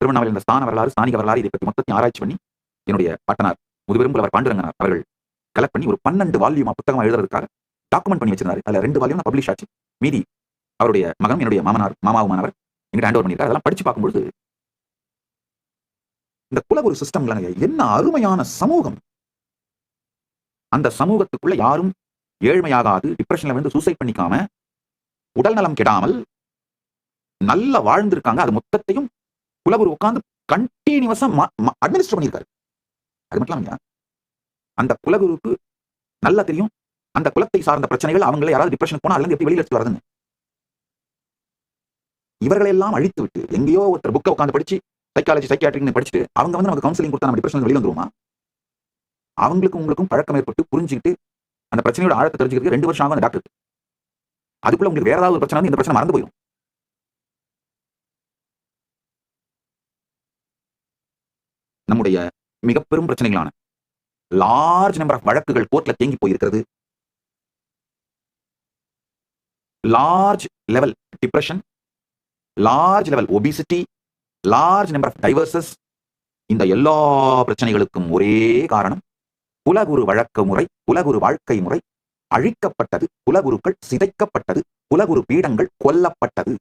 திருவண்ணாமலை இந்த ஸ்தான வரலாறு, ஸ்தானிக வரலாறு இதை பற்றி மொத்தத்தையும் ஆராய்ச்சி பண்ணி என்னுடைய பாட்டனார் முதுபெரும் புலவர் பாண்டுரங்கனார் அவர்கள் கலெக்ட் பண்ணி ஒரு 12 வால்யூமா புத்தகம் எழுதுறதுக்காக டாக்குமெண்ட் பண்ணி வச்சிருந்தாரு. அதுல 2 வால்யூம் பப்ளிஷ் ஆச்சு. மீதி அவருடைய மகன், என்னுடைய மாமாவுமானவர் எங்கிட்ட ஹேண்ட் ஓவர் பண்ணியிருக்காரு. அதெல்லாம் படிச்சு பார்க்கும்பொழுது இந்த குலகுரு சிஸ்டம்ல என்ன அருமையான சமூகம். அந்த சமூகத்துக்குள்ள யாரும் ஏழ்மையாகாது, டிப்ரெஷன்ல வந்து சூசைட் பண்ணிக்காம, உடல் நலம் கெடாமல் நல்லா வாழ்ந்திருக்காங்க. அது மொத்தத்தையும் குலகுரு உட்கார்ந்து கண்டினியூஸா அட்மினிஸ்டர் பண்ணியிருக்காரு. அது மட்டும் இல்லாம அந்த குலகுருக்கு நல்லா தெரியும் அந்த குலத்தை சார்ந்த பிரச்சனைகள், அவங்கள யாராவது டிப்ரெஷன் போனா அதுல எப்படி வெளியில எடுத்து வரதுன்னு. இவர்களை எல்லாம் அழித்து விட்டு எங்கேயோ ஒருத்தர் புக்கை உட்காந்து படிச்சு சைக்காலஜி சைக்கியாட்ரிக்னு படிச்சுட்டு அவங்க வந்து நமக்கு கவுன்சிலிங் கொடுத்தா நம்ம டிப்ரெஷன் வெளியே வந்துருமா? அவங்களுக்கும் உங்களுக்கும் பழக்கம் ஏற்பட்டு புரிஞ்சுக்கிட்டு அந்த பிரச்சனையோட ஆழத்தை தெரிஞ்சுக்கிறதுக்கு 2 வருஷம் ஆகும் அந்த டாக்டர். அதுக்குள்ள உங்களுக்கு வேற ஏதாவது ஒரு பிரச்சனை வந்து இந்த பிரச்சனை மறந்து போயிடும். நம்முடைய மிக பெரும் பிரச்சனைகளான லார்ஜ் நம்பர் ஆஃப் வழக்குகள் கோர்ட்ல தேங்கி போயிருக்கிறது. Large level depression, large level obesity, large number of divorces. இந்த எல்லா பிரச்சனைகளுக்கும் ஒரே காரணம் குலகுரு வழக்கு முறை, குலகுரு வாழ்க்கை முறை அழிக்கப்பட்டது, குலகுருக்கள் சிதைக்கப்பட்டது, குலகுரு பீடங்கள் கொல்லப்பட்டது.